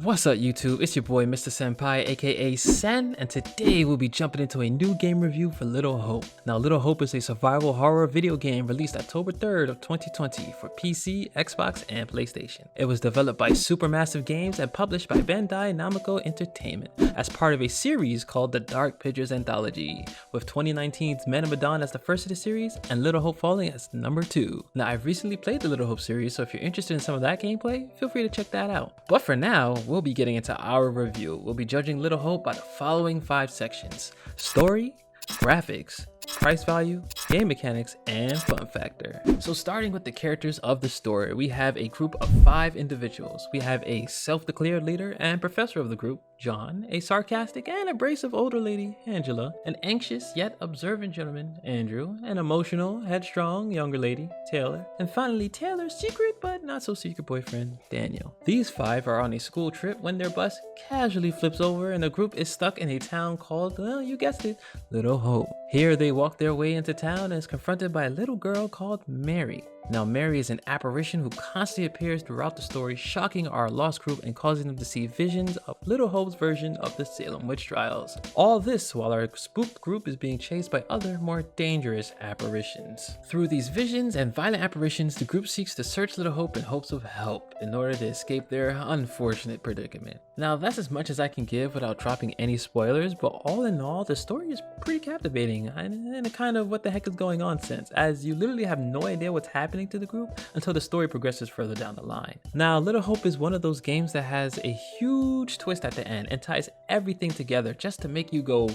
What's up YouTube, it's your boy Mr.Senpai aka Sen, and today we'll be jumping into a new game review for Little Hope. Now Little Hope is a survival horror video game released October 3rd of 2020 for PC, Xbox, and PlayStation. It was developed by Supermassive Games and published by Bandai Namco Entertainment as part of a series called the Dark Pictures Anthology, with 2019's Men of Medan as the first of the series and Little Hope falling as number 2. Now I've recently played the Little Hope series, so if you're interested in some of that gameplay, feel free to check that out. But for now, we'll be getting into our review. We'll be judging Little Hope by the following 5 sections: story, graphics, price value, game mechanics, and fun factor. So starting with the characters of the story, we have a group of 5 individuals. We have a self-declared leader and professor of the group, John, a sarcastic and abrasive older lady, Angela, an anxious yet observant gentleman, Andrew, an emotional, headstrong younger lady, Taylor, and finally Taylor's secret but not so secret boyfriend, Daniel. These 5 are on a school trip when their bus casually flips over and the group is stuck in a town called, well, you guessed it, Little Hope. Here they walk their way into town and is confronted by a little girl called Mary. Now Mary is an apparition who constantly appears throughout the story, shocking our lost group and causing them to see visions of Little Hope's version of the Salem witch trials. All this while our spooked group is being chased by other, more dangerous apparitions. Through these visions and violent apparitions, the group seeks to search Little Hope in hopes of help in order to escape their unfortunate predicament. Now that's as much as I can give without dropping any spoilers, but all in all, the story is pretty captivating and a kind of what the heck is going on sense, as you literally have no idea what's happening to the group until the story progresses further down the line. Now Little Hope is one of those games that has a huge twist at the end and ties everything together just to make you go.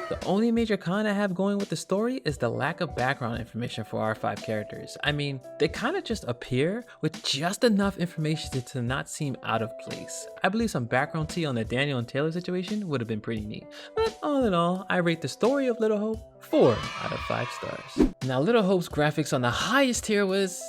The only major con I have going with the story is the lack of background information for our 5 characters. I mean, they kind of just appear with just enough information to not seem out of place. I believe some background tea on the Daniel and Taylor situation would have been pretty neat. But all in all, I rate the story of Little Hope 4 out of 5 stars. Now Little Hope's graphics on the highest tier was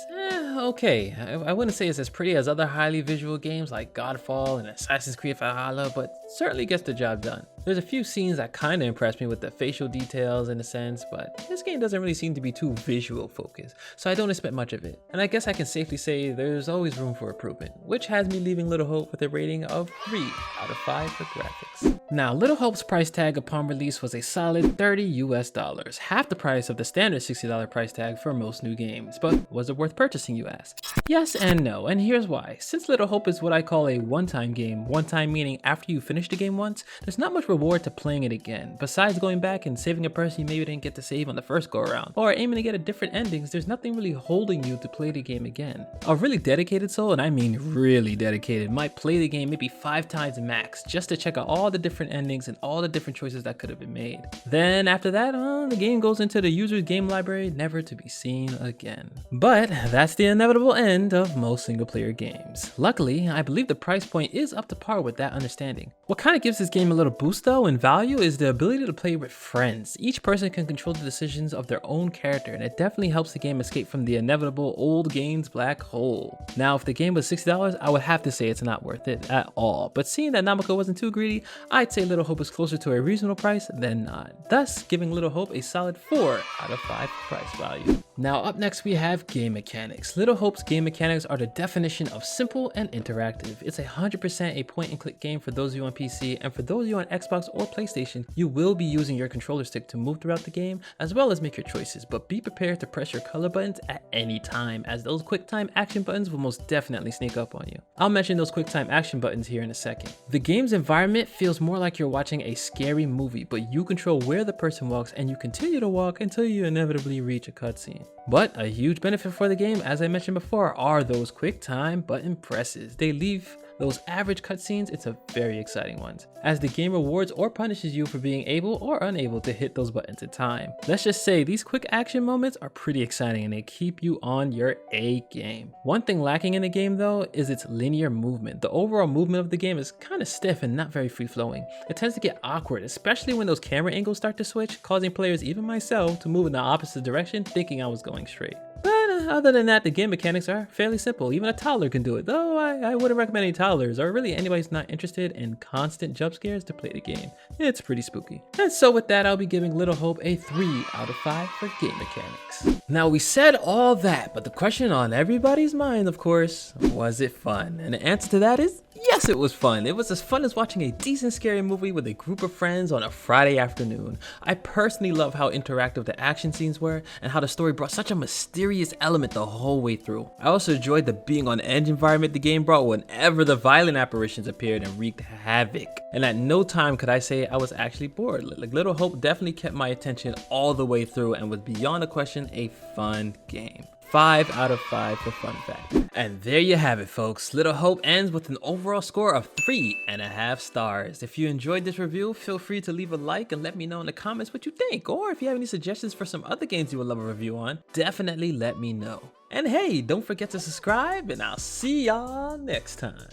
okay. I wouldn't say it's as pretty as other highly visual games like Godfall and Assassin's Creed Valhalla, but certainly gets the job done. There's a few scenes that kind of impressed me with the facial details in a sense, but this game doesn't really seem to be too visual focused, so I don't expect much of it. And I guess I can safely say there's always room for improvement, which has me leaving Little Hope with a rating of 3 out of 5 for graphics. Now Little Hope's price tag upon release was a solid $30 US, half the price of the standard $60 price tag for most new games. But was it worth purchasing, you ask? Yes and no, and here's why. Since Little Hope is what I call a one-time game, one-time meaning after you finish the game once, there's not much reward to playing it again. Besides going back and saving a person you maybe didn't get to save on the first go around, or aiming to get a different endings, there's nothing really holding you to play the game again. A really dedicated soul, and I mean really dedicated, might play the game maybe 5 times max just to check out all the different endings and all the different choices that could have been made. Then after that, the game goes into the user's game library, never to be seen again. But that's the inevitable end of most single player games. Luckily, I believe the price point is up to par with that understanding. What kind of gives this game a little boost though in value is the ability to play with friends. Each person can control the decisions of their own character, and it definitely helps the game escape from the inevitable old games black hole. Now if the game was $60, I would have to say it's not worth it at all, but seeing that Namco wasn't too greedy, I'd say Little Hope is closer to a reasonable price than not, thus giving Little Hope a solid 4 out of 5 price value. Now up next we have game mechanics. Little Hope's game mechanics are the definition of simple and interactive. It's 100% a point and click game for those of you on PC, and for those of you on Xbox or PlayStation, you will be using your controller stick to move throughout the game as well as make your choices, but be prepared to press your color buttons at any time, as those quick time action buttons will most definitely sneak up on you. I'll mention those quick time action buttons here in a second. The game's environment feels more like you're watching a scary movie, but you control where the person walks and you continue to walk until you inevitably reach a cutscene. But a huge benefit for the game, as I mentioned before, are those quick time button presses. They leave those average cutscenes into very exciting ones, as the game rewards or punishes you for being able or unable to hit those buttons in time. Let's just say these quick action moments are pretty exciting and they keep you on your A game. One thing lacking in the game though is its linear movement. The overall movement of the game is kind of stiff and not very free flowing. It tends to get awkward, especially when those camera angles start to switch, causing players, even myself, to move in the opposite direction thinking I was going straight. But other than that, the game mechanics are fairly simple. Even a toddler can do it, though I wouldn't recommend any toddlers, or really anybody who's not interested in constant jump scares, to play the game. It's pretty spooky. And so with that, I'll be giving Little Hope a 3 out of 5 for game mechanics. Now we said all that, but the question on everybody's mind, of course, was it fun? And the answer to that is Yes, it was fun. It was as fun as watching a decent scary movie with a group of friends on a Friday afternoon. I personally love how interactive the action scenes were and how the story brought such a mysterious element the whole way through. I also enjoyed the being on edge environment the game brought whenever the violent apparitions appeared and wreaked havoc. And at no time could I say I was actually bored. Like, Little Hope definitely kept my attention all the way through and was beyond a question a fun game. 5 out of 5 for fun fact. And there you have it, folks. Little Hope ends with an overall score of 3.5 stars. If you enjoyed this review, feel free to leave a like and let me know in the comments what you think. Or if you have any suggestions for some other games you would love a review on, definitely let me know. And hey, don't forget to subscribe, and I'll see y'all next time.